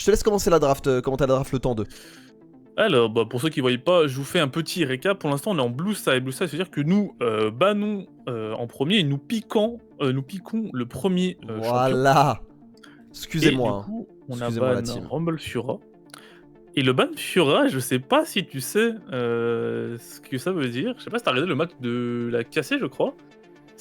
Je te laisse commencer la draft, commenter la draft le temps 2. Alors, pour ceux qui ne voyaient pas, je vous fais un petit récap. Pour l'instant, on est en Blue Side. Blue Side, c'est-à-dire que nous bannons en premier et nous piquons le premier champion. Voilà. Excusez-moi. Et du coup, on a ban Rumble Fiora. Et le ban Fiora, je sais pas si tu sais ce que ça veut dire. Je sais pas si t'as regardé le match de la cassée, je crois.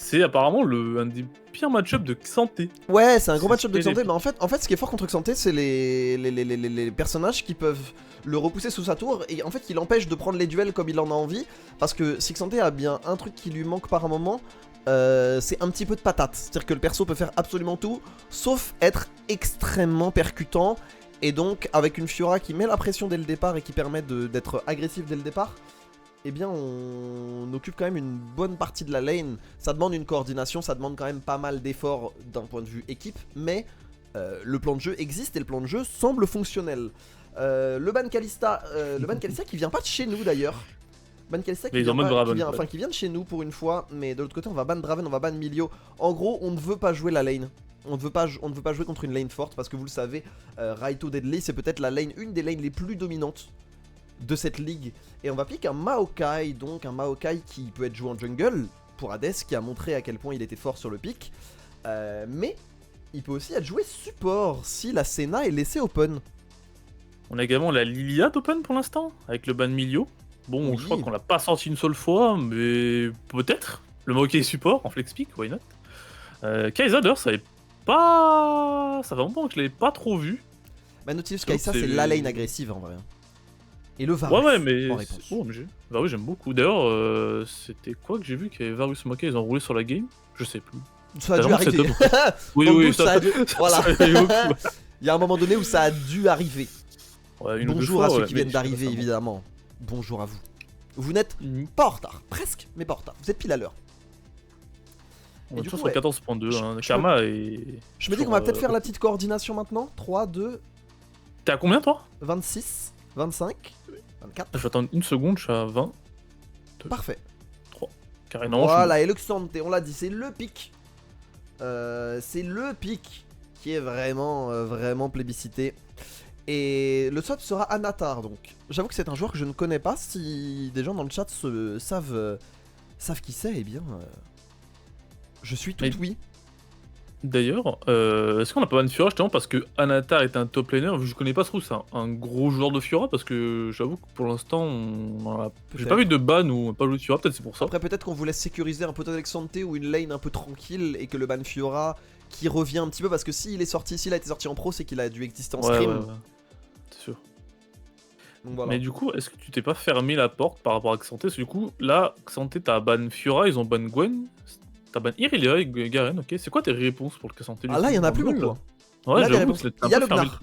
C'est apparemment un des pires match-up de Xanté. Ouais, c'est un gros match-up de Xanté, mais en fait, ce qui est fort contre Xanté, c'est les personnages qui peuvent le repousser sous sa tour et en fait qui l'empêchent de prendre les duels comme il en a envie. Parce que si Xanté a bien un truc qui lui manque par un moment, c'est un petit peu de patate. C'est-à-dire que le perso peut faire absolument tout, sauf être extrêmement percutant. Et donc, avec une Fiora qui met la pression dès le départ et qui permet d'être agressif dès le départ, eh bien on occupe quand même une bonne partie de la lane. Ça demande une coordination, ça demande quand même pas mal d'efforts d'un point de vue équipe, mais le plan de jeu existe et le plan de jeu semble fonctionnel. Le ban Kalista qui vient pas de chez nous d'ailleurs. Ban Kalista qui vient de chez nous pour une fois, mais de l'autre côté on va ban Draven, on va ban Milio. En gros on ne veut pas jouer la lane. On ne veut pas jouer contre une lane forte parce que vous le savez, Raito Deadly c'est peut-être une des lanes les plus dominantes de cette ligue. Et on va piquer un Maokai, donc un Maokai qui peut être joué en jungle pour Hades, qui a montré à quel point il était fort sur le pick. Mais il peut aussi être joué support si la Senna est laissée open. On a également la Lilia d'open pour l'instant, avec le ban Milio. Bon, oui. Je crois qu'on l'a pas sorti une seule fois, mais peut-être. Le Maokai support en flex pick, why not. Kai'Sa, ça fait longtemps que je l'ai pas trop vu. Bah Nautilus Kai'Sa c'est la lane agressive en vrai. Et le Varus. Ouais, mais Varus j'aime beaucoup. D'ailleurs, c'était quoi que j'ai vu qu'il y avait Varus Maokai, ils ont roulé sur la game? Je sais plus. Ça a dû arriver. Oui, ça a dû... Voilà. Il y a un moment donné où ça a dû arriver. Ouais, bonjour à ceux qui viennent d'arriver, évidemment. Bonjour à vous. Vous n'êtes pas en retard, presque, mais pas en retard. Vous êtes pile à l'heure. On est toujours sur 14.2, Karma et... Je me dis qu'on va peut-être faire la petite coordination maintenant. 3, 2... T'es à combien toi? 26, 25, 24. Je vais attendre une seconde, je suis à 20. 2, Parfait. 3. Carrément. Voilà, et le Xanté, on l'a dit, c'est le pic. C'est le pic qui est vraiment plébiscité. Et le swap sera Anatar donc. J'avoue que c'est un joueur que je ne connais pas. Si des gens dans le chat savent qui c'est, eh bien... je suis tout oui. D'ailleurs, est-ce qu'on a pas ban Fiora justement parce que Anatar est un top laner? Je connais pas trop, c'est un gros joueur de Fiora parce que j'avoue que pour l'instant, j'ai pas vu de ban ou pas joué de Fiora, peut-être c'est pour ça. Après, peut-être qu'on voulait sécuriser un peu Xanté ou une lane un peu tranquille et que le ban Fiora qui revient un petit peu parce que s'il a été sorti en pro, c'est qu'il a dû exister en stream. Ouais. C'est sûr. Donc, voilà. Mais du coup, est-ce que tu t'es pas fermé la porte par rapport à Xanté? Parce que du coup, là, Xanté t'as ban Fiora, ils ont ban Gwen. T'as ban Irelia et Garen, ok. C'est quoi tes réponses pour le Xanté? Ah là, il y en a plus beaucoup. Ouais, j'avoue, il y a le Gnar.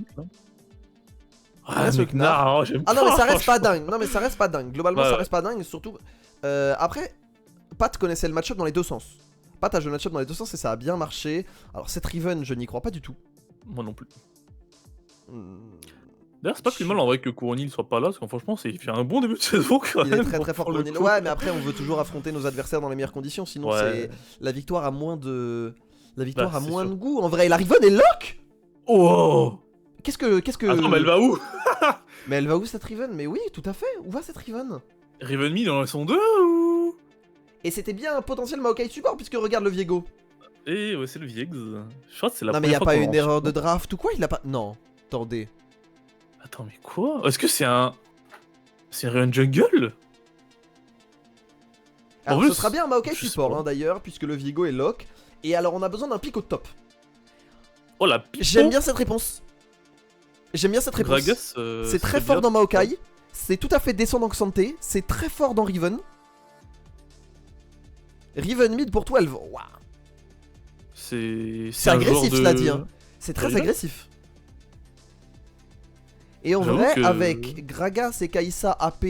Ah, le Gnar, j'aime pas. Ah non, mais ça reste pas dingue. Non, mais ça reste pas dingue. Globalement, ça reste pas dingue. Surtout, après, Pat connaissait le match-up dans les deux sens. Pat a joué le match-up dans les deux sens et ça a bien marché. Alors, cette Riven, je n'y crois pas du tout. Moi non plus. D'ailleurs, c'est pas plus mal en vrai que Couronil soit pas là, parce que franchement, il fait un bon début de saison quand même. Il est très fort Couronil. Ouais, mais après, on veut toujours affronter nos adversaires dans les meilleures conditions, sinon c'est la victoire a moins de. La victoire a moins de goût. En vrai, la Riven est lock. Oh. Qu'est-ce que. Attends, mais elle va où? Mais elle va où cette Riven? Mais oui, tout à fait. Où va cette Riven? Riven Me dans la son 2 ou... Et c'était bien un potentiel Maokai support, puisque regarde le Viego. Et ouais, c'est le Viegs. Je crois que c'est la non, mais y a pas une erreur de draft ou quoi? Il a pas. Non, attendez. Attends, mais quoi? Est-ce que c'est un. C'est un Riven Jungle? Alors, ce sera bien un Maokai support d'ailleurs, puisque le Viego est lock. Et alors, on a besoin d'un pic au top. Oh la pique. J'aime bien cette réponse. C'est très fort dans Maokai. C'est tout à fait décent dans Xanté. C'est très fort dans Riven. Riven mid pour toi, elle va. Waouh. C'est agressif, cela dit. Hein. C'est très agressif. Et en vrai, avec Gragas et Kai'Sa AP,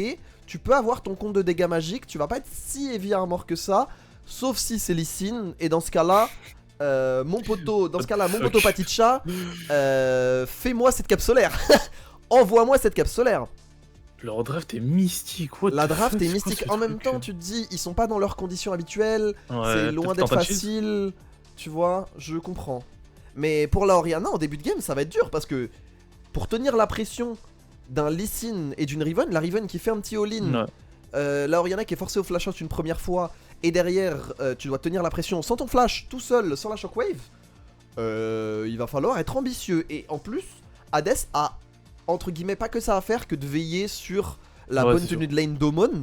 tu peux avoir ton compte de dégâts magiques. Tu vas pas être si heavy armor que ça. Sauf si c'est Lee Sin. Et dans ce cas-là, mon poteau Paticha, fais-moi cette cape solaire. Envoie-moi cette cape solaire. Leur draft est mystique. What la draft est mystique. En même temps, tu te dis, ils sont pas dans leurs conditions habituelles. C'est loin d'être facile. Tu vois, je comprends. Mais pour la Orianna, en début de game, ça va être dur parce que pour tenir la pression d'un Lee Sin et d'une Riven, la Riven qui fait un petit all-in, la Orianna qui est forcée au flash out une première fois, et derrière tu dois tenir la pression sans ton flash, tout seul, sans la shockwave, il va falloir être ambitieux. Et en plus, Hades a entre guillemets pas que ça à faire que de veiller sur la bonne tenue de lane d'Omon.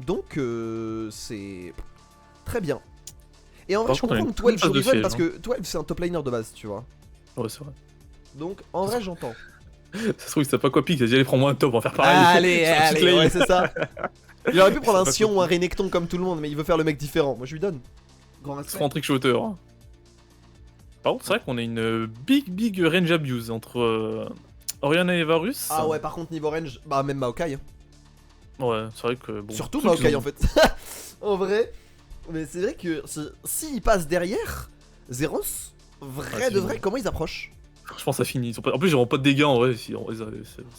Donc c'est très bien. Et en vrai je comprends que 12 joue Riven parce que 12 c'est un top laner de base, tu vois. Ouais, c'est vrai. Donc en vrai j'entends. Ça se trouve, il sait pas quoi pique, il a dit allez, prends-moi un top, on va faire pareil. Allez, ouais, c'est ça. Il aurait pu prendre un Sion ou un Renekton comme tout le monde, mais il veut faire le mec différent. Moi je lui donne. Grand respect. Ce sera en trick shooter. Par contre, c'est vrai qu'on a une big range abuse entre Orianna et Varus. Ah ouais, par contre, niveau range, bah même Maokai. Ouais, c'est vrai que bon. Surtout Maokai en fait. En vrai. Mais c'est vrai que s'il passe derrière, Zeros, de vrai, comment ils approchent? Je pense que ça finit. En plus, ils n'auront pas de dégâts en vrai.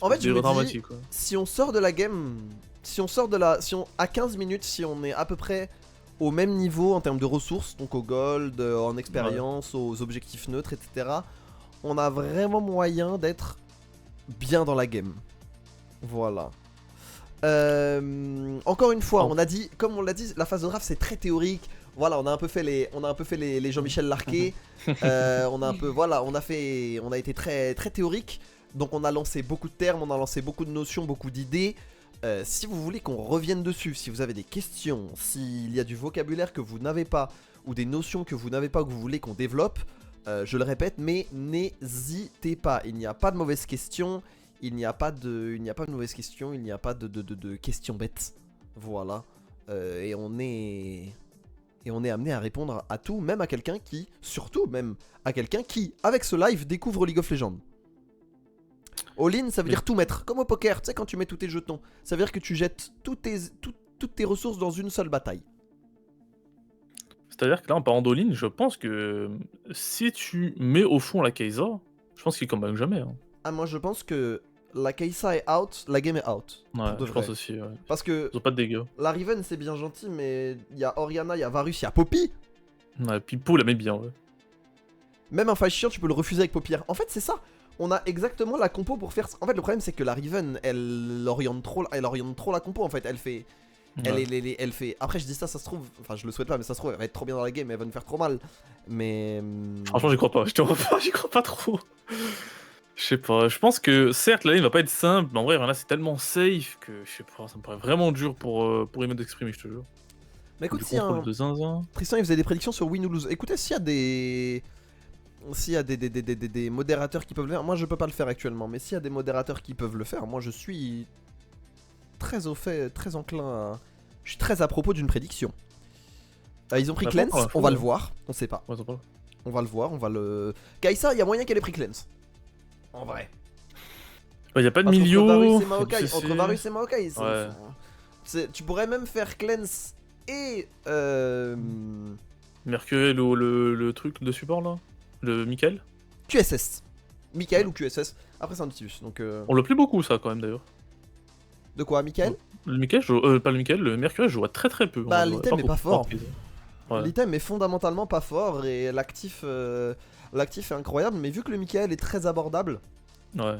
En fait, je me dis, si on sort de la game, à 15 minutes, si on est à peu près au même niveau en termes de ressources, donc au gold, en expérience, aux objectifs neutres, etc., on a vraiment moyen d'être bien dans la game. Voilà. Encore une fois, on a dit, comme on l'a dit, la phase de draft c'est très théorique. Voilà, on a un peu fait les Jean-Michel Larquet. On a été très théorique. Donc on a lancé beaucoup de termes, on a lancé beaucoup de notions, beaucoup d'idées. Si vous voulez qu'on revienne dessus, si vous avez des questions, s'il y a du vocabulaire que vous n'avez pas, ou des notions que vous n'avez pas, que vous voulez qu'on développe, je le répète, mais n'hésitez pas. Il n'y a pas de mauvaises questions. Il n'y a pas de mauvaises questions, il n'y a pas de questions bêtes. Voilà. Et on est amené à répondre à tout, même à quelqu'un qui, surtout même à quelqu'un qui, avec ce live, découvre League of Legends. All-in, ça veut dire tout mettre, comme au poker, tu sais quand tu mets tous tes jetons. Ça veut dire que tu jettes toutes tes ressources dans une seule bataille. C'est-à-dire que là, en parlant d'all-in, je pense que si tu mets au fond la Kai'Sa, je pense qu'il comeback jamais. Hein. Ah, moi je pense que la Kai'Sa est out, la game est out. Ouais, je pense aussi. Ouais. Parce que ils ont pas de dégâts. La Riven c'est bien gentil, mais il y a Orianna, il y a Varus, il y a Poppy. Ouais, Pipo la met bien, ouais. Même un fight shield, tu peux le refuser avec Poppy. En fait, c'est ça. On a exactement la compo pour faire. En fait, le problème c'est que la Riven, elle oriente trop la compo en fait. Elle fait. Elle fait. Après, je dis ça se trouve. Enfin, je le souhaite pas, mais ça se trouve, elle va être trop bien dans la game, elle va nous faire trop mal. Mais. Franchement, j'y crois pas. Je te vois pas, j'y crois pas trop. Je sais pas, je pense que certes la lane va pas être simple, mais en vrai là c'est tellement safe que je sais pas, ça me paraît vraiment dur pour Imod d'exprimer, je te jure. Mais écoute, si Tristan il faisait des prédictions sur win ou lose. Écoutez, s'il y a des modérateurs qui peuvent le faire, moi je peux pas le faire actuellement, mais s'il y a des modérateurs qui peuvent le faire, moi je suis très au fait, très enclin à... Je suis très à propos d'une prédiction. Ils ont pris Cleanse, on va le voir, on sait pas. Ouais, on va le voir, on va le... Kai'Sa, il y a moyen qu'elle ait pris Cleanse. En vrai. Il y a pas de milieu. Entre Varus et Maokai, tu pourrais même faire Cleanse et... Mercuriel ou le truc de support là, le Michael. QSS. Michael ou QSS. Après c'est un petit donc... On l'a plus beaucoup ça quand même d'ailleurs. De quoi, Michael? Le Michael, pas le Michael, le Mercuriel je vois très peu. Bah l'item est pas fort. Ouais. L'item est fondamentalement pas fort et l'actif est incroyable, mais vu que le Michael est très abordable, ouais.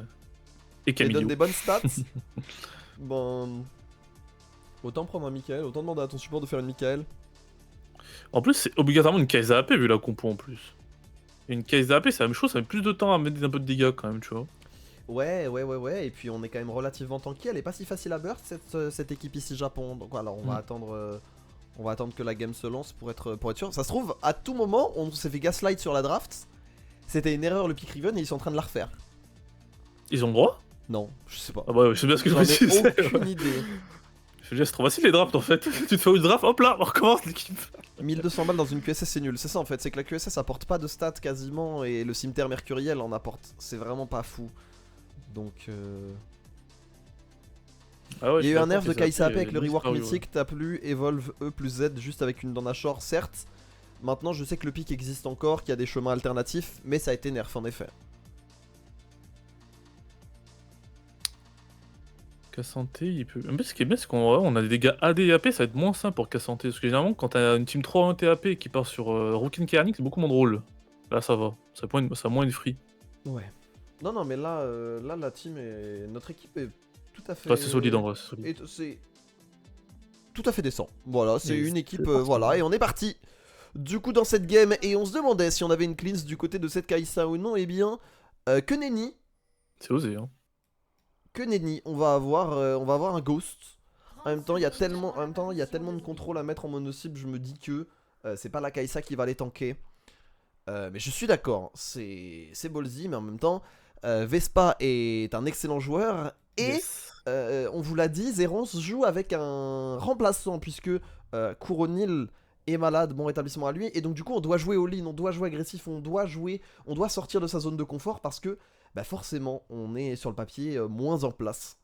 Et qu'il donne des bonnes stats, bon, autant prendre un Michael, autant demander à ton support de faire une Michael. En plus c'est obligatoirement une Kai'Sa AP vu la compo en plus. Une Kai'Sa AP c'est la même chose, ça met plus de temps à mettre un peu de dégâts quand même, tu vois. Ouais, et puis on est quand même relativement tanky, elle est pas si facile à burst cette équipe ici Japon, donc voilà, on va attendre... On va attendre que la game se lance pour être sûr. Ça se trouve, à tout moment, on s'est fait gaslight sur la draft. C'était une erreur le pick Riven et ils sont en train de la refaire. Ils ont le droit? Non, je sais pas. Ah bah ouais, je sais bien ce que je me dis. J'en ai aucune idée. Je veux dire, c'est trop facile les drafts en fait. Tu te fais une draft, hop là, on recommence l'équipe. 1200 balles dans une QSS c'est nul. C'est ça en fait, c'est que la QSS apporte pas de stats quasiment et le cimetière mercuriel en apporte. C'est vraiment pas fou. Donc... Ah ouais, il y a eu un nerf de Kai'Sa AP avec le rework mythique, t'as plus Evolve E plus Z juste avec une Danachor, certes. Maintenant je sais que le pic existe encore, qu'il y a des chemins alternatifs, mais ça a été nerf en effet. Kassanté, il peut... Mais ce qui est bien, c'est qu'on a des dégâts AD et AP, ça va être moins simple pour Kassanté. Parce que généralement, quand t'as une team 3-1 TAP qui part sur Rookin Kearney, c'est beaucoup moins drôle. Là ça va, ça a moins une free. Ouais. Non, mais là, la team est... Notre équipe est tout à fait... Ouais, c'est solide en vrai, c'est solide. C'est tout à fait décent. Voilà, c'est une équipe... parti, voilà, et on est parti. Du coup, dans cette game, et on se demandait si on avait une cleanse du côté de cette Kai'Sa ou non, eh bien, que nenni. C'est osé, hein. Que nenni, on va avoir un ghost. En même temps, il y a tellement de contrôle à mettre en mono-cible, je me dis que c'est pas la Kai'Sa qui va les tanker. Mais je suis d'accord, c'est ballsy, mais en même temps, Vespa est un excellent joueur. Et on vous l'a dit, Zerance joue avec un remplaçant, puisque Couronil est malade, bon rétablissement à lui. Et donc du coup, on doit jouer all-in, on doit jouer agressif, on doit sortir de sa zone de confort, parce que bah forcément, on est sur le papier moins en place.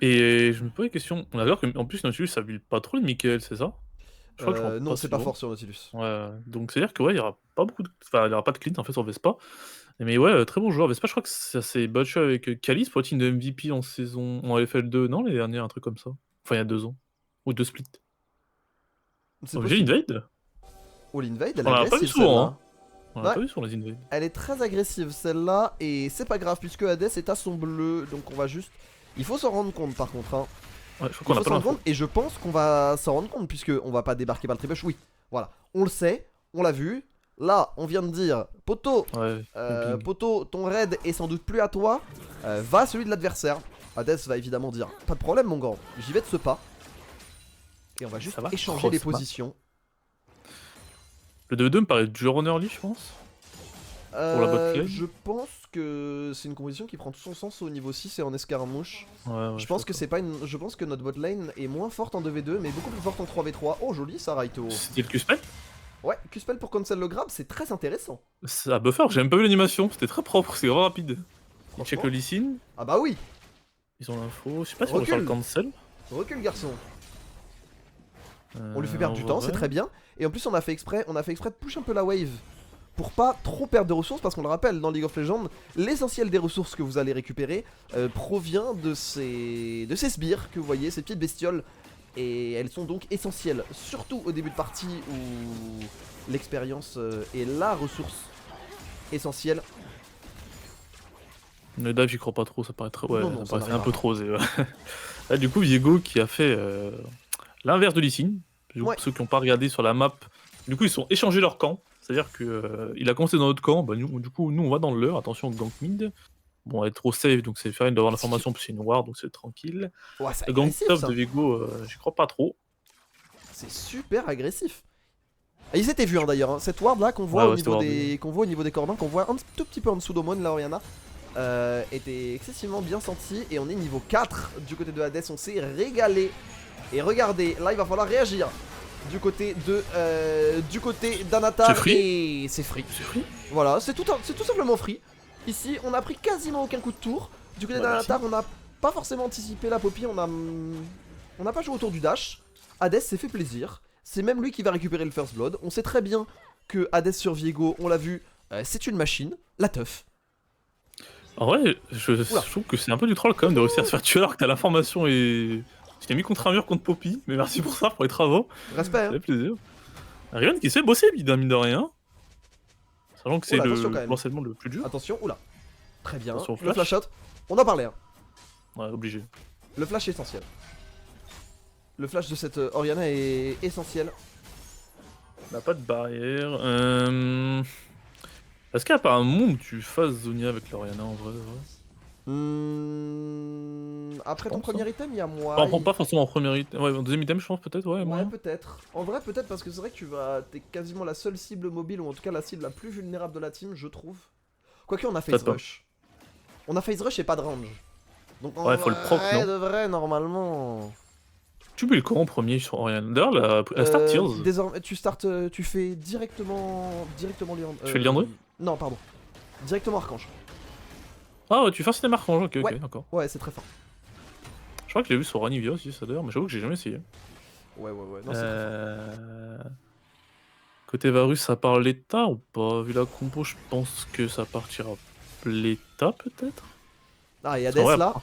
Et je me pose une question, on a vu qu'en plus Nautilus ça build pas trop le Michael, c'est ça? Je crois que non, c'est pas fort sur Nautilus. Ouais, donc c'est à dire que ouais, il y aura pas beaucoup de... Enfin, il y aura pas de clean en fait sur Vespa. Mais ouais, très bon joueur. Vespa, je crois que ça s'est battu avec Calice pour le team de MVP en FL2, non, les derniers, un truc comme ça. Enfin, il y a 2 ans. Ou 2 splits. J'ai Invade. Oh, l'Invade, elle on est l'a pas vu agressive, souvent, hein. On l'a Ouais. pas vu sur les Invade. Elle est très agressive celle-là, et c'est pas grave puisque Hades est à son bleu, donc on va juste... Il faut s'en rendre compte par contre, hein. Ouais, je crois qu'on a pas l'info. Et je pense qu'on va s'en rendre compte puisque on va pas débarquer par le tribush, oui. Voilà, on le sait, on l'a vu. Là, on vient de dire, Poto, Poto, ton raid est sans doute plus à toi, va à celui de l'adversaire. Hades va évidemment dire, pas de problème mon grand, j'y vais de ce pas. Et on va juste échanger les positions. Le 2v2 me paraît dur en early, je pense. Pour la botlane. Je pense que c'est une composition qui prend tout son sens au niveau 6 et en escarmouche. Je pense que c'est pas une... Je pense que notre botlane est moins forte en 2v2 mais beaucoup plus forte en 3v3. Oh joli ça Raito. C'était le Q-spell? Ouais, Q-spell pour cancel le grab, c'est très intéressant. Ça buffer, j'ai même pas vu l'animation, c'était très propre, c'est vraiment rapide. On check le Lee. Ah bah oui. Ils ont l'info, je sais pas si on va faire le cancel. Recule garçon. On lui fait perdre du temps, c'est très bien. Et en plus on a fait exprès de push un peu la wave pour pas trop perdre de ressources, parce qu'on le rappelle, dans League of Legends, l'essentiel des ressources que vous allez récupérer provient de ces sbires que vous voyez, ces petites bestioles. Et elles sont donc essentielles, surtout au début de partie où l'expérience est la ressource essentielle. Le dive j'y crois pas trop, ça paraît très... Ouais, ça paraît un peu trop osé. Ouais. Là du coup Viego qui a fait l'inverse de Lee Sin. Ceux qui n'ont pas regardé sur la map, du coup ils sont échangés leur camp. C'est-à-dire que il a commencé dans notre camp, bah, du coup nous on va dans le leur, attention gank mid. Bon, elle est trop safe, donc c'est faire d'avoir l'information, puis c'est une ward, donc c'est tranquille. Ouais, le gank top de Viego, j'y crois pas trop. C'est super agressif. Et ils s'étaient vus hein, d'ailleurs, hein. Cette ward là qu'on voit, au niveau des cordons, qu'on voit un tout petit peu en dessous d'Omon, là Oriana, était excessivement bien senti. Et on est niveau 4 du côté de Hades, on s'est régalé. Et regardez, là il va falloir réagir. Du côté d'Anatar, et c'est free. Voilà, c'est tout simplement free. Ici, on a pris quasiment aucun coup de tour. Du côté d'Anatar, on n'a pas forcément anticipé la Poppy, on n'a pas joué autour du dash. Hades s'est fait plaisir. C'est même lui qui va récupérer le first blood. On sait très bien que Hades sur Viego, on l'a vu, c'est une machine, la teuf. En vrai, je trouve que c'est un peu du troll quand même de réussir à se faire tuer alors que t'as l'information et... Je t'ai mis contre un mur contre Poppy, mais merci pour ça, pour les travaux. Respect. Ça fait plaisir. Riven qui se fait bosser, mine de rien. Sachant que c'est l'enseignement le plus dur. Attention, oula. Très bien. Attention, le flash shot. On en parlait. Hein. Ouais, obligé. Le flash est essentiel. Le flash de cette Oriana est essentiel. On n'a pas de barrière. Est-ce qu'il n'y a pas un monde où tu fasses Zonia avec l'Oriana en vrai? Après ton premier item, il y a moi. Pas forcément en premier item. Ouais, en deuxième item, je pense peut-être, ouais. Ouais, peut-être. En vrai, peut-être parce que c'est vrai que t'es quasiment la seule cible mobile, ou en tout cas la cible la plus vulnérable de la team, je trouve. Quoique, on a phase rush. On a phase rush et pas de range. Donc, en faut le proc, non de vrai, normalement. Tu builds comment en premier sur Oriana? D'ailleurs, la start Tears. Désormais, tu fais directement Liandre. Tu fais Liandre? Non, pardon. Directement Archange. Ah ouais, tu fais un système Archange, ok, d'accord. Ouais, c'est très fort. Je crois que je l'ai vu sur Ranivia aussi, ça d'ailleurs, mais j'avoue que j'ai jamais essayé. Ouais. Non, c'est très fort. Côté Varus, ça part l'état ou pas? Vu la compo, je pense que ça partira l'état peut-être. Ah, et Hades là,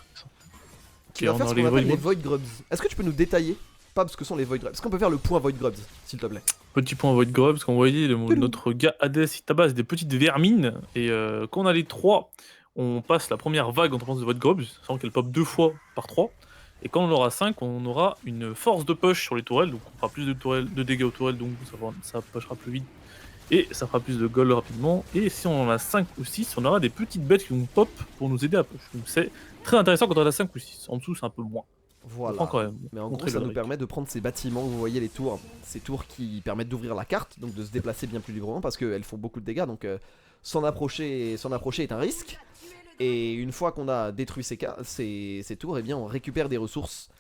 qui va faire ce qu'on appelle les Void Grubs. Est-ce que tu peux nous détailler pas ce que sont les Void Grubs. Est-ce qu'on peut faire le point Void Grubs, s'il te plaît? Petit point Void Grubs, parce qu'on voyait notre gars Hades, il tabasse des petites vermines, et quand on a les 3, on passe la première vague en défense de Void Grubs, sachant qu'elle pop 2 fois par 3. Et quand on aura 5, on aura une force de push sur les tourelles, donc on fera plus de dégâts aux tourelles, donc ça pushera plus vite. Et ça fera plus de gold rapidement. Et si on en a 5 ou 6, on aura des petites bêtes qui vont pop pour nous aider à push. Donc c'est très intéressant quand on a 5 ou 6. En dessous, c'est un peu moins. Voilà. Quand même. Mais en gros, ça nous permet de prendre ces bâtiments, vous voyez les tours. Ces tours qui permettent d'ouvrir la carte, donc de se déplacer bien plus librement parce qu'elles font beaucoup de dégâts. Donc s'en approcher est un risque. Et une fois qu'on a détruit ces tours, eh bien on récupère des ressources.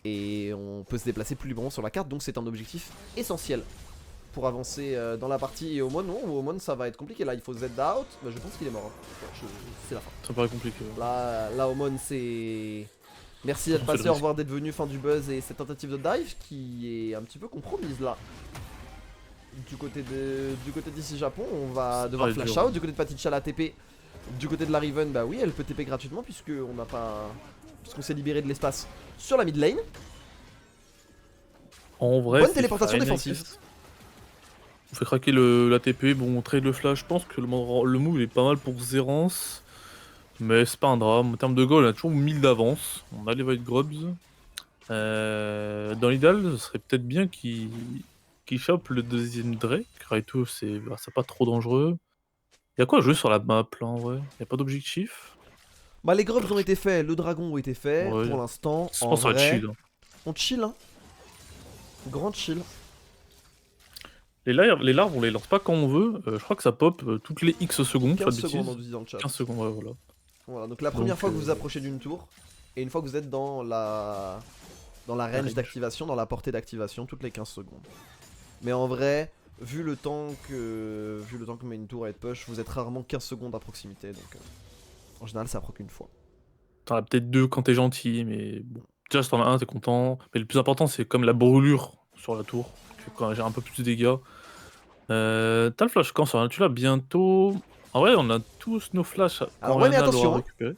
Et on peut se déplacer plus librement sur la carte. Donc c'est un objectif essentiel pour avancer dans la partie. Et Omon, non, Omon ça va être compliqué. Là il faut Z out, bah, je pense qu'il est mort. C'est la fin. Ça paraît compliqué. Là Omon c'est... Merci d'être passé, au revoir d'être venu, fin du buzz et cette tentative de dive qui est un petit peu compromise là. Du côté d'ici Japon, on va devoir flash out. Du côté de Paticha la TP, du côté de la Riven, bah oui elle peut TP gratuitement puisqu'on n'a pas... Puisqu'on s'est libéré de l'espace sur la mid lane. En vrai, bonne téléportation défensive. On fait craquer la TP, bon trade le flash, je pense que le move il est pas mal pour Zerance. Mais c'est pas un drame, en termes de goal on a toujours 1000 d'avance, on a les Void Grubs. Dans l'idéal, ce serait peut-être bien qu'il chope le deuxième Drake, Raito c'est pas trop dangereux. Y'a quoi à jouer sur la map là en vrai? Y'a pas d'objectif? Bah les Grubs ont été faits, le dragon a été fait, ouais. Pour l'instant. Je pense que ça va chill. On chill hein. Grand chill. Les larves on les lance pas quand on veut, je crois que ça pop toutes les X secondes, 15 secondes on dit dans le chat. 15 secondes, ouais voilà. Voilà, donc la première fois que vous approchez d'une tour, et une fois que vous êtes dans la range d'activation, dans la portée d'activation, toutes les 15 secondes. Mais en vrai, vu le temps que met une tour à être push, vous êtes rarement 15 secondes à proximité, donc en général ça proc une fois. T'en as peut-être 2 quand t'es gentil, mais bon. Déjà si t'en as un t'es content, mais le plus important c'est comme la brûlure sur la tour, quand j'ai un peu plus de dégâts. T'as le flash quand ça, tu l'as bientôt... Ah ouais, on a tous nos flashs. Alors ouais, mais attention, il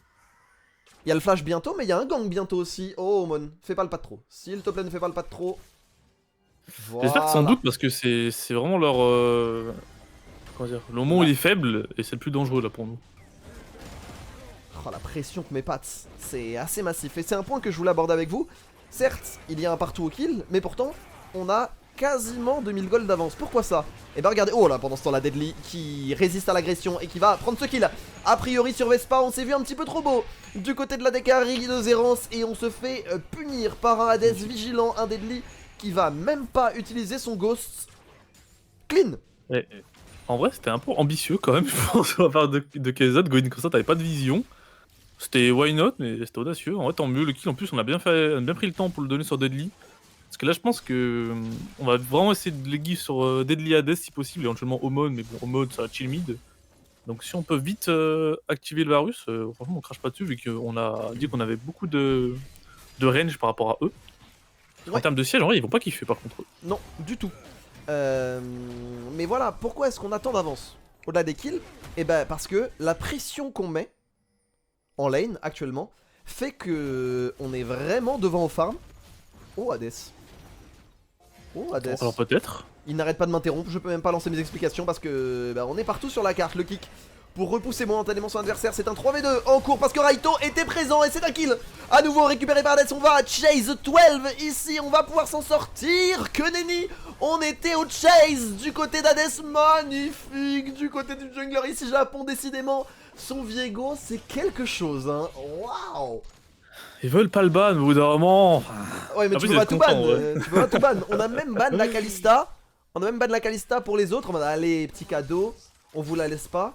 y a le flash bientôt, mais il y a un gang bientôt aussi. Oh, Omon, fais pas le pas de trop. S'il te plaît, ne fais pas le pas de trop. Voilà. J'espère que sans doute, parce que c'est vraiment leur... Comment dire? Le moment où il est faible, et c'est le plus dangereux là pour nous. Oh, la pression que met Pats, c'est assez massif. Et c'est un point que je voulais aborder avec vous. Certes, il y a un partout au kill, mais pourtant, on a quasiment 2000 gold d'avance. Pourquoi ça? Et bah regardez, oh là, pendant ce temps la Deadly qui résiste à l'agression et qui va prendre ce kill. A priori sur Vespa, on s'est vu un petit peu trop beau du côté de la Dekari de Zerance et on se fait punir par un Hades vigilant, un Deadly qui va même pas utiliser son Ghost. Clean. Ouais. En vrai c'était un peu ambitieux quand même, je pense, à la part de KZ. Going comme ça, t'avais pas de vision. C'était why not, mais c'était audacieux. En vrai tant mieux, le kill en plus on a bien pris le temps pour le donner sur Deadly. Parce que là je pense que on va vraiment essayer de les give sur Deadly Hades si possible, éventuellement Omon, mais bon Omon ça va chill mid. Donc si on peut vite activer le Varus, franchement on crache pas dessus vu qu'on a dit qu'on avait beaucoup de range par rapport à eux. Ouais. En termes de siège, en vrai ils vont pas kiffer par contre. Non, du tout. Mais voilà, pourquoi est-ce qu'on attend d'avance au-delà des kills? Et bah parce que la pression qu'on met en lane actuellement fait que on est vraiment devant au farm. Oh Hades. Oh Hades. Alors peut-être. Il n'arrête pas de m'interrompre, je peux même pas lancer mes explications parce que bah, on est partout sur la carte. Le kick pour repousser momentanément son adversaire, c'est un 3v2 en cours parce que Raito était présent et c'est un kill. À nouveau récupéré par Hades, on va chase 12 ici, on va pouvoir s'en sortir. Que nenni, on était au chase du côté d'Hades, magnifique. Du côté du jungler ici Japon, décidément, son Viego c'est quelque chose hein. Waouh. Ils veulent pas le ban au bout d'un moment. Ouais mais tu peux pas tout ban, tu peux pas tout ban. On a même ban la Kalista. On a même ban la Kalista pour les autres. On a allez petit cadeau, on vous la laisse pas.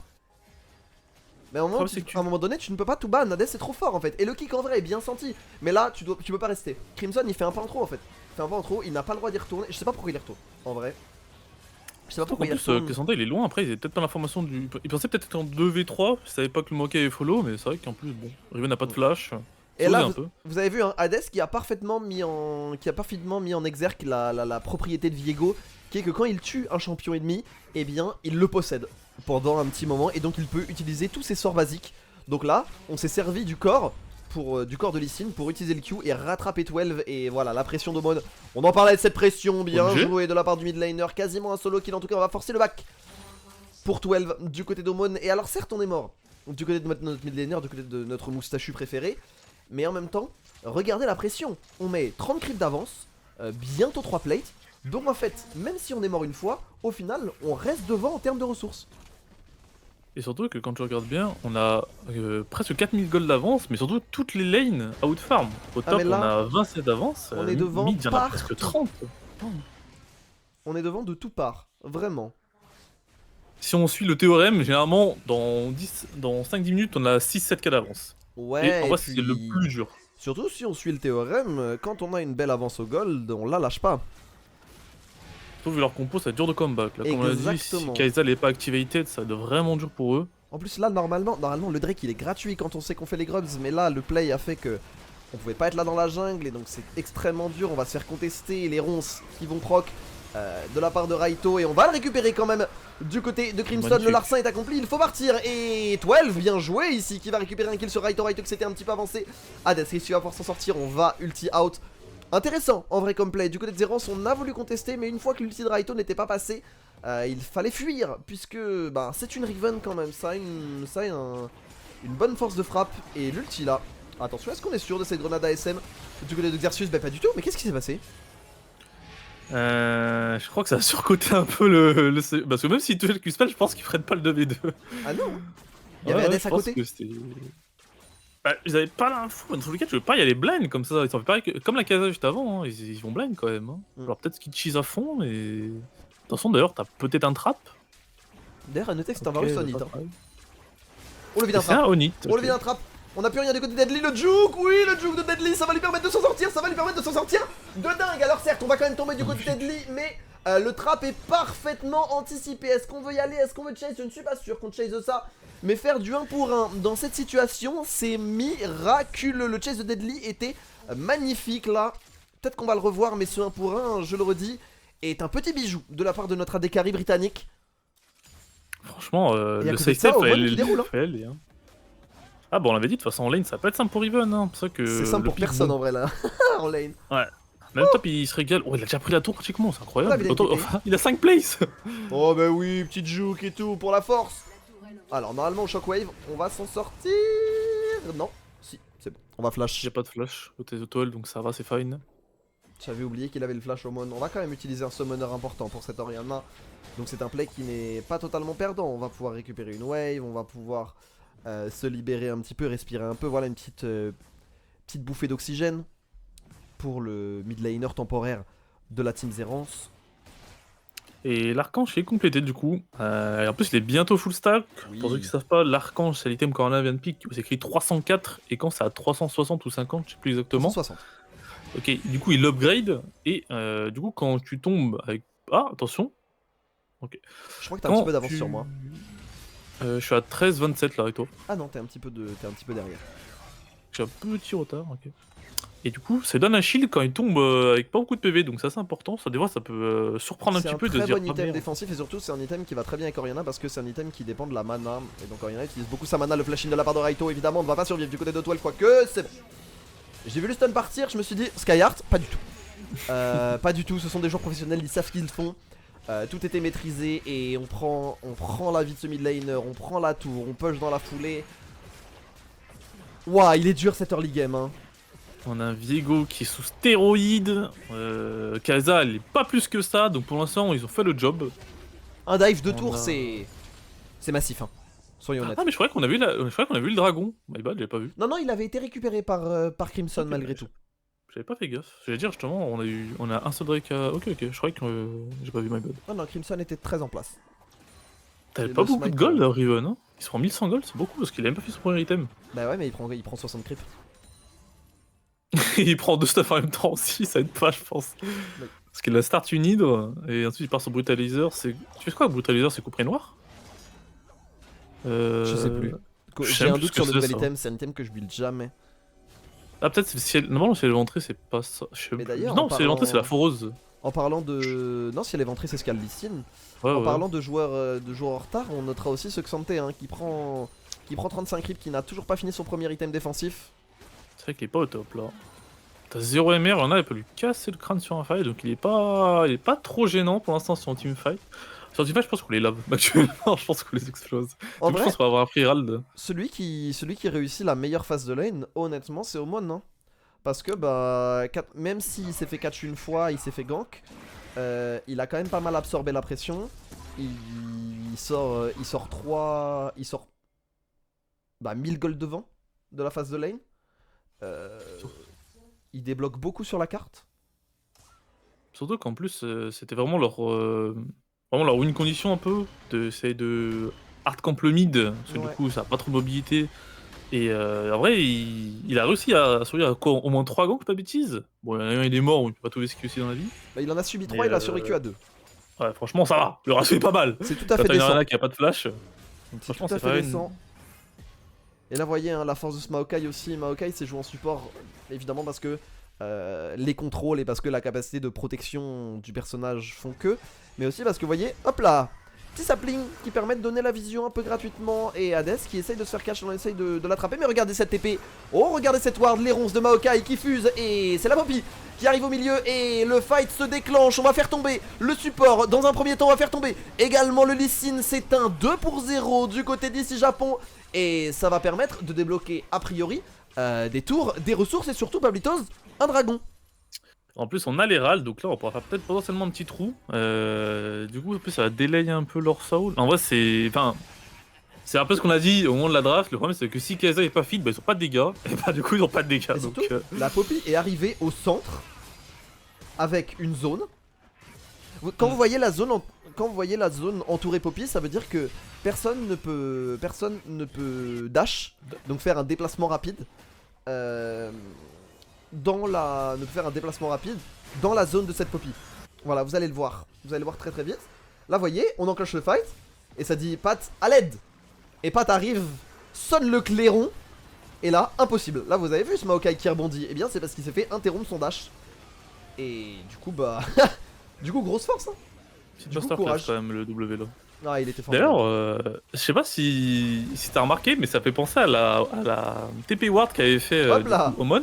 Mais à un moment donné tu ne peux pas tout ban. Hades c'est trop fort en fait. Et le kick en vrai est bien senti. Mais là tu peux pas rester. Crimson il fait un pas en trop en fait. Il fait un pas en trop, il n'a pas le droit d'y retourner. Je sais pas pourquoi il y retourne en vrai. Je sais pas pourquoi il retourne. Cassandra il est loin après, il avait peut-être pas l'information du... Il pensait peut-être être en 2v3, je savais pas que le Monkey avait follow, mais c'est vrai qu'en plus bon, Riven n'a pas de flash. Et là, vous avez vu, hein, Hades qui a parfaitement mis en exergue la propriété de Viego, qui est que quand il tue un champion ennemi, eh bien, il le possède pendant un petit moment, et donc il peut utiliser tous ses sorts basiques. Donc là, on s'est servi du corps du corps de Lee Sin pour utiliser le Q et rattraper 12. Et voilà, la pression d'Omon. On en parlait de cette pression, bien joué de la part du mid laner. Quasiment un solo kill, en tout cas on va forcer le back pour 12 du côté d'Omon. Et alors certes on est mort du côté de notre mid laner, du côté de notre moustachu préféré. Mais en même temps, regardez la pression. On met 30 creeps d'avance, bientôt 3 plates. Donc en fait, même si on est mort une fois, au final on reste devant en termes de ressources. Et surtout que quand tu regardes bien, on a presque 4000 gold d'avance, mais surtout toutes les lanes outfarm. Au top, là, on a 27 d'avance. On est devant mid, il y en a presque 30. On est devant de tout part, vraiment. Si on suit le théorème, généralement, dans 5-10 minutes, on a 6-7k d'avance. Ouais, et en vrai, c'est le plus dur. Surtout si on suit le théorème, quand on a une belle avance au gold, on la lâche pas. Surtout vu leur compo, ça va être dur de comeback. Là, comme on l'a dit, si Kai'Sa n'est pas activated, ça va être vraiment dur pour eux. En plus là, normalement le Drake il est gratuit quand on sait qu'on fait les grubs, mais là le play a fait que on pouvait pas être là dans la jungle et donc c'est extrêmement dur. On va se faire contester les ronces qui vont proc de la part de Raito et on va le récupérer quand même du côté de Crimson. Le larcin est accompli, il faut partir et 12 bien joué ici qui va récupérer un kill sur Raito. Raito qui s'était un petit peu avancé. Hades, est-ce qu'il va pouvoir s'en sortir? On va ulti out. Intéressant en vrai comme play. Du côté de Zerance, on a voulu contester, mais une fois que l'ulti de Raito n'était pas passé, il fallait fuir, puisque bah, c'est une Riven quand même. Ça a une bonne force de frappe. Et l'ulti là, attention, est-ce qu'on est sûr de cette grenade ASM du côté de Xerxus? Bah pas du tout, mais qu'est-ce qui s'est passé? Je crois que ça a surcoté un peu le... Parce que même s'il touchait le Q-spell, je pense qu'il ferait pas le 2v2. Ah non, il y avait Hades à côté. Bah, ils avaient pas l'info, dans tous les cas, tu veux pas y aller blind comme ça, ils sont fait pareil que... comme la Kai'Sa juste avant, hein. Ils vont blind quand même. Hein. Alors peut-être qu'ils cheese à fond, mais... Attention d'ailleurs, t'as peut-être un trap. D'ailleurs, à noter que c'est un Varus Onit. Hein. On le vide un trap. On le vide un trap. On a plus rien du côté de Deadly, le juke, oui, le juke de Deadly, ça va lui permettre de s'en sortir, de dingue. Alors certes, on va quand même tomber du côté de Deadly, mais le trap est parfaitement anticipé. Est-ce qu'on veut y aller? Est-ce qu'on veut chase? Je ne suis pas sûr qu'on chase ça. Mais faire du 1 pour 1 dans cette situation, c'est miraculeux. Le chase de Deadly était magnifique là. Peut-être qu'on va le revoir, mais ce 1 pour 1, je le redis, est un petit bijou de la part de notre AD carry britannique. Franchement, le safe elle. Ah bon, on l'avait dit, de toute façon en lane ça peut être simple pour Riven, hein. C'est simple pour personne en vrai là, en lane. Ouais. Même top il se régale. Oh, il a déjà pris la tour pratiquement, c'est incroyable. Il a 5 places. Oh bah oui, petite juke et tout pour la force. Alors normalement au shockwave, on va s'en sortir. Non, si, c'est bon, on va flash. J'ai pas de flash côté de Toel, donc ça va, c'est fine. J'avais oublié qu'il avait le flash au mon. On va quand même utiliser un summoner important pour cette Orianna. Donc c'est un play qui n'est pas totalement perdant. On va pouvoir récupérer une wave, on va pouvoir se libérer un petit peu, respirer un peu. Voilà une petite bouffée d'oxygène pour le mid laner temporaire de la team Zerance. Et l'archange est complété du coup. Et en plus il est bientôt full stack. Oui. Pour ceux qui ne savent pas, l'archange c'est l'item quand on a vient de pick. C'est écrit 304 et quand c'est à 360 ou 50, je sais plus exactement. 360. Ok, du coup il upgrade et du coup quand tu tombes avec... Ah attention. Ok. Je crois que t'as un petit peu d'avance sur moi. Je suis à 13-27 là avec toi. Ah non, t'es un petit peu derrière. J'ai un petit retard, ok. Et du coup, ça donne un shield quand il tombe avec pas beaucoup de PV, donc ça c'est important. Ça, des fois, ça peut surprendre un petit peu de dire. C'est un très bon item défensif et surtout, c'est un item qui va très bien avec Orianna parce que c'est un item qui dépend de la mana. Et donc, Orianna utilise beaucoup sa mana. Le flash in de la part de Raito, évidemment, on ne va pas survivre du côté de 12, quoique c'est bon. J'ai vu le stun partir, je me suis dit, Skyheart, pas du tout. Pas du tout, ce sont des joueurs professionnels, ils savent ce qu'ils font. Tout était maîtrisé et on prend la vie de ce mid laner, on prend la tour, on push dans la foulée. Waouh, il est dur cet early game, hein. On a un Viego qui est sous stéroïdes. Kai'Sa elle est pas plus que ça, donc pour l'instant ils ont fait le job. Un dive de tour, c'est massif, hein. Soyons honnêtes. Ah mais je croyais qu'on a vu le dragon. My bad, j'avais pas vu. Non non, il avait été récupéré par Crimson malgré tout. J'avais pas fait gaffe. J'allais dire justement, on a un seul Drake à... Ok, je croyais que j'ai pas vu my bad. Non, Crimson était très en place. T'avais pas beaucoup de gold Riven, hein. Ils se prend 1100 gold, c'est beaucoup parce qu'il a même pas fait son premier item. Bah ouais, mais il prend 60 creep. Il prend 2 stuff en même temps aussi, ça aide pas, je pense. Oui. Parce qu'il a start une hydre et ensuite il part sur brutalizer. Tu fais quoi brutalizer? C'est couperet noir? Je sais plus. J'ai un doute sur le nouvel item, c'est un item que je build jamais. Ah peut-être si elle... Normalement si elle est ventrée c'est pas ça. Mais d'ailleurs, non, si elle est ventrée c'est la foreuse. En parlant de... Non, si elle est ventrée c'est ce qu'a Lee Sin. Ouais, en parlant de joueurs en retard, on notera aussi ce Xante hein, qui prend 35 creep, qui n'a toujours pas fini son premier item défensif. C'est vrai qu'il est pas au top là. T'as 0 MR, il y en a, il peut lui casser le crâne sur un fight, donc il est pas trop gênant pour l'instant sur un teamfight. Sur un teamfight, je pense qu'on les lave actuellement, je pense qu'on les explose. En Donc vrai, je pense qu'on va avoir un free Herald. celui qui réussit la meilleure phase de lane, honnêtement, c'est Omon, hein. Parce que bah, même s'il s'est fait catch une fois, il s'est fait gank, il a quand même pas mal absorbé la pression. Il sort 1000 gold devant de la phase de lane. Il débloque beaucoup sur la carte. Surtout qu'en plus, c'était vraiment leur win condition un peu, d'essayer de hardcamp le mid, parce que du coup ça a pas trop de mobilité. Et en vrai, il a réussi à survivre à au moins 3 ganks, pas de bêtises. Bon, il y en a un, il est mort, on peut pas tout esquiver aussi dans la vie. Bah, il en a subi 3, il a survécu à 2. Ouais, franchement, ça va, le ratio est pas mal. C'est tout à fait Quand décent. t'as une arena qui a pas de flash, c'est tout à fait décent. Et là, vous voyez, hein, la force de ce Maokai aussi. Maokai, c'est joué en support, évidemment, parce que les contrôles et parce que la capacité de protection du personnage font que. Mais aussi parce que, vous voyez, hop là, petit sapling qui permet de donner la vision un peu gratuitement. Et Hades qui essaye de se faire catch, on essaye de l'attraper. Mais regardez cette épée. Oh, regardez cette ward, les ronces de Maokai qui fusent. Et c'est la Poppy qui arrive au milieu. Et le fight se déclenche. On va faire tomber le support. Dans un premier temps, on va faire tomber également le Lee Sin. C'est un 2-0 du côté d'ici Japon. Et ça va permettre de débloquer a priori des tours, des ressources et surtout, Pablitos, un dragon. En plus, on a les râles, donc là, on pourra faire peut-être potentiellement un petit trou. Du coup, en plus, ça va délayer un peu leur soul. En vrai, c'est un peu ce qu'on a dit au moment de la draft. Le problème, c'est que si Kai'Sa est pas fit, bah, ils ont pas de dégâts. Et bah, du coup, ils ont pas de dégâts. Et donc, surtout, la Poppy est arrivée au centre avec une zone. Quand vous voyez la zone, entourée Poppy, ça veut dire que personne ne peut dash, donc faire un déplacement rapide. Dans la zone de cette Poppy. Voilà, vous allez le voir. Vous allez le voir très très vite. Là, vous voyez, on enclenche le fight. Et ça dit Pat à l'aide. Et Pat arrive, sonne le clairon. Et là, impossible. Là, vous avez vu ce Maokai qui rebondit. Eh bien, c'est parce qu'il s'est fait interrompre son dash. Et du coup, bah. Du coup, grosse force. Hein. Du coup, courage quand même, le W là. Ah, il était fort. D'ailleurs, je sais pas si t'as remarqué, mais ça fait penser à la TP Ward qu'avait fait Omon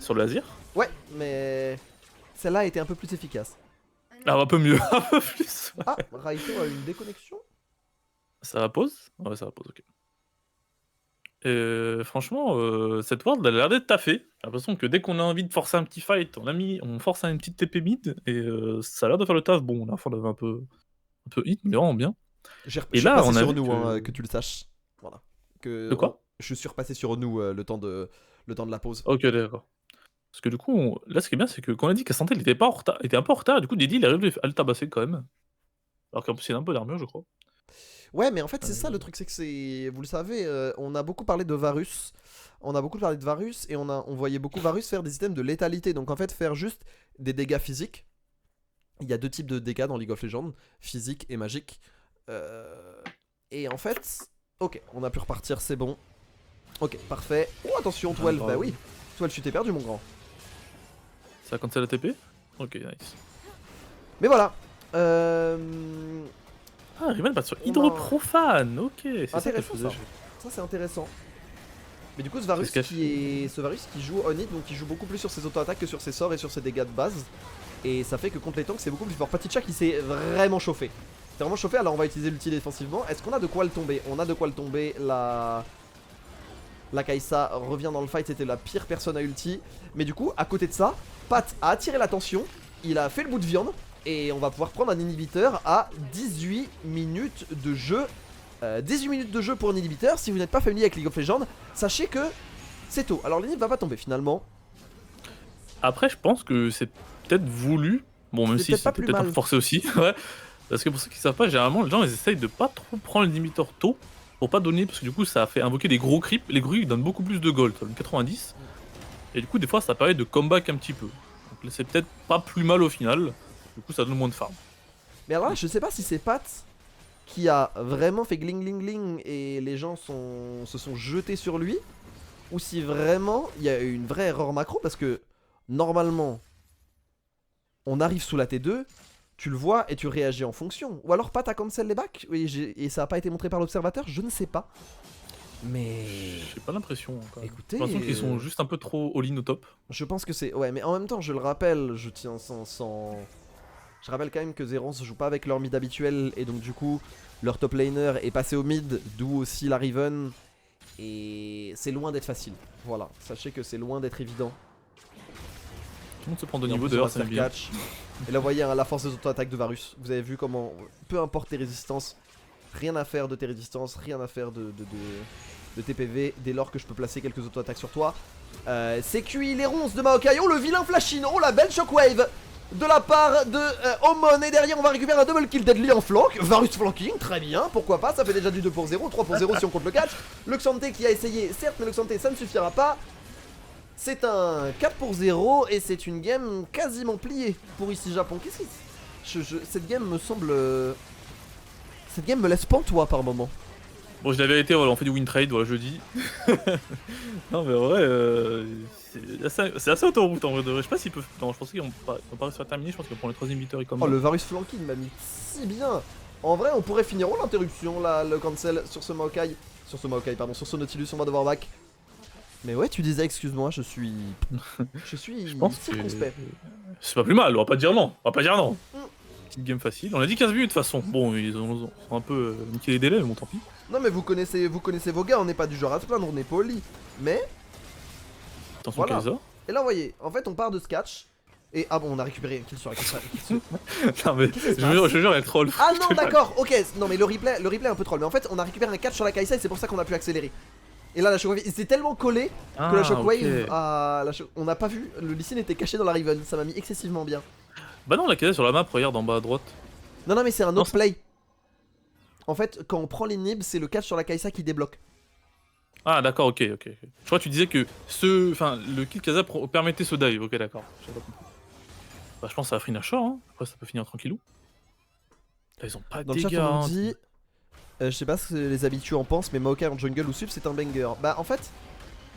sur le Azir. Ouais, mais celle-là était un peu plus efficace. Ah, un peu mieux, un peu plus. Ah, Raito a une déconnexion. Ça va pause? Ouais, ça va pause, ok. Franchement, cette Ward, elle a l'air d'être taffée. J'ai l'impression que dès qu'on a envie de forcer un petit fight, on force à une petite TP mid, et ça a l'air de faire le taf. Bon, la fois on avait un peu hit, mais vraiment bien. Et là, on a sur nous, hein, que tu le saches. Voilà. De quoi? Je suis repassé sur nous le temps de la pause. Ok, d'accord. Parce que du coup, là, ce qui est bien, c'est que quand on a dit qu'Asante était un peu en retard, du coup, Didi, il est arrivé à le tabasser quand même. Alors qu'en plus, il a un peu d'armure, je crois. Ouais, mais en fait, c'est ça le truc, c'est que c'est. Vous le savez, on a beaucoup parlé de Varus. Et on voyait beaucoup Varus faire des items de létalité. Donc en fait, faire juste des dégâts physiques. Il y a deux types de dégâts dans League of Legends, physique et magique. Et en fait, ok, on a pu repartir, c'est bon. Ok, parfait. Oh, attention, 12, bah oui. 12, tu t'es perdu, mon grand. Ça a cancel la TP? Ok, nice. Mais voilà. Ah, Riven passe sur Hydroprofane, ok. C'est intéressant ça. Ça, c'est intéressant. Mais du coup, ce Varus qui joue on hit, donc il joue beaucoup plus sur ses auto-attaques que sur ses sorts et sur ses dégâts de base. Et ça fait que contre les tanks, c'est beaucoup plus fort. Paticha qui s'est vraiment chauffé. C'est vraiment chauffé, alors on va utiliser l'ulti défensivement. Est-ce qu'on a de quoi le tomber? On a de quoi le tomber. La Kai'Sa revient dans le fight, c'était la pire personne à ulti. Mais du coup, à côté de ça, Pat a attiré l'attention. Il a fait le bout de viande. Et on va pouvoir prendre un inhibiteur à 18 minutes de jeu. 18 minutes de jeu pour un inhibiteur. Si vous n'êtes pas familier avec League of Legends, sachez que c'est tôt. Alors l'inhib va pas tomber finalement. Après, je pense que c'est peut-être voulu. Bon, même si c'est peut-être un peu forcé aussi. Ouais. Parce que pour ceux qui savent pas, généralement, les gens ils essayent de pas trop prendre l'inhibiteur tôt. Pour pas donner, parce que du coup, ça a fait invoquer des gros creeps. Les creeps donnent beaucoup plus de gold, ça donne 90. Et du coup, des fois, ça permet de comeback un petit peu. Donc c'est peut-être pas plus mal au final. Du coup, ça donne moins de farm. Mais alors là, je sais pas si c'est Pat qui a vraiment fait gling gling gling et les gens se sont jetés sur lui, ou si vraiment il y a eu une vraie erreur macro, parce que normalement on arrive sous la T2, tu le vois et tu réagis en fonction. Ou alors Pat a cancel les backs et ça a pas été montré par l'observateur, je ne sais pas. Mais... J'ai pas l'impression. Écoutez... J'ai l'impression qu'ils sont juste un peu trop all-in au top. Je pense que c'est... Ouais, mais en même temps, je le rappelle, je tiens sans... Je rappelle quand même que Zerance joue pas avec leur mid habituel, et donc du coup, leur top laner est passé au mid, d'où aussi la Riven. Et c'est loin d'être facile. Voilà, sachez que c'est loin d'être évident. Tout le monde se prend de niveau d'ailleurs, ça bien. Et là vous voyez hein, la force des auto-attaques de Varus. Vous avez vu comment, peu importe tes résistances, rien à faire de tes résistances, rien à faire de TPV dès lors que je peux placer quelques auto-attaques sur toi. C'est QI les ronces de Maokai, oh le vilain Flashin, oh la belle shockwave de la part de Omon. Et derrière on va récupérer un double kill deadly en flank. Varus flanking, très bien, pourquoi pas, ça fait déjà du 2 pour 0, 3 pour 0 si on compte le catch. Luxante qui a essayé, certes, mais Luxante ça ne suffira pas. C'est un 4 pour 0 et c'est une game quasiment pliée pour ici Japon. Qu'est-ce que cette game me semble... Cette game me laisse pantois par moment. Bon, je la vérité, voilà, on fait du win trade, voilà, jeudi. Non, mais en vrai, c'est assez autoroute en vrai de vrai. Je sais pas s'ils peuvent. Non, je pensais qu'ils vont pas réussir à terminer. Je pense qu'ils vont prendre le troisième victory comme ça. Oh, le Varus flanking m'a mis si bien. En vrai, on pourrait finir l'interruption, là, le cancel sur ce Maokai. Sur ce Nautilus, on va devoir back. Mais ouais, tu disais, excuse-moi, je suis circonspect. C'est pas plus mal, on va pas dire non. Petite game facile. On a dit 15 minutes de toute façon. Bon, ils ont un peu niqué les délais, mais bon, tant pis. Non, mais vous connaissez vos gars, on n'est pas du genre à se plaindre, on est poli. Mais. Attention, voilà. Et là, vous voyez, en fait, on part de ce catch. Et ah bon, on a récupéré kill sur la kill. Non, mais je jure, elle troll. Ah non, d'accord, ok. Non, mais le replay est un peu troll. Mais en fait, on a récupéré un catch sur la Kai'Sa et c'est pour ça qu'on a pu accélérer. Et là la shockwave, c'est tellement collé que la shockwave on n'a pas vu, le Lee Sin était caché dans la Riven, ça m'a mis excessivement bien. Bah non, la Kai'Sa sur la map, regarde en bas à droite. Non mais c'est un autre play. En fait quand on prend l'inhib, c'est le catch sur la Kai'Sa qui débloque. Ah d'accord, ok. Je crois que tu disais que le kill Kai'Sa permettait ce dive, ok d'accord. Bah je pense que ça va finir short, hein. Après ça peut finir tranquillou. Là, ils ont pas de dégâts. Dans le chat on dit... je sais pas ce que les habitués en pensent, mais Maokai en jungle ou sub c'est un banger. Bah en fait,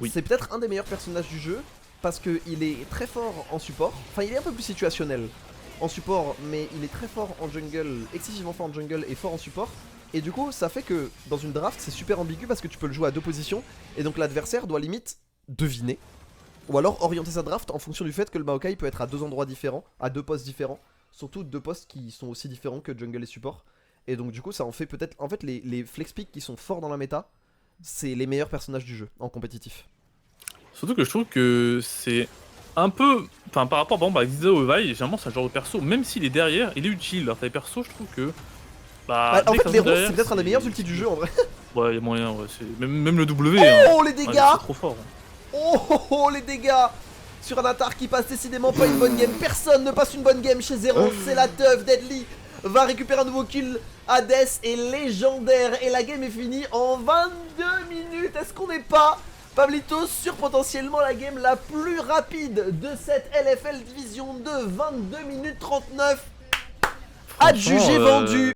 c'est peut-être un des meilleurs personnages du jeu parce qu'il est très fort en support. Enfin, il est un peu plus situationnel en support, mais il est très fort en jungle, excessivement fort en jungle et fort en support. Et du coup, ça fait que dans une draft, c'est super ambigu parce que tu peux le jouer à deux positions et donc l'adversaire doit limite deviner ou alors orienter sa draft en fonction du fait que le Maokai peut être à deux endroits différents, à deux postes différents, surtout deux postes qui sont aussi différents que jungle et support. Et donc du coup ça en fait peut-être... En fait les flex picks qui sont forts dans la méta, c'est les meilleurs personnages du jeu en compétitif. Surtout que je trouve que c'est un peu... Enfin par rapport par exemple à Xiao ou Vi, généralement c'est un genre de perso, même s'il est derrière, il est utile. Alors t'as des persos je trouve que... Bah, en fait les roses c'est peut-être un des meilleurs ultis du jeu en vrai. Ouais il y a moyen, ouais. Même le W... Oh les dégâts c'est trop fort. Oh les dégâts sur un Atar qui passe décidément pas une bonne game. Personne ne passe une bonne game chez Zerance, c'est la teuf. Deadly va récupérer un nouveau kill. Hades est légendaire et la game est finie en 22 minutes. Est-ce qu'on n'est pas, Pablitos, sur potentiellement la game la plus rapide de cette LFL Division 2? 22 minutes 39. Adjugé vendu.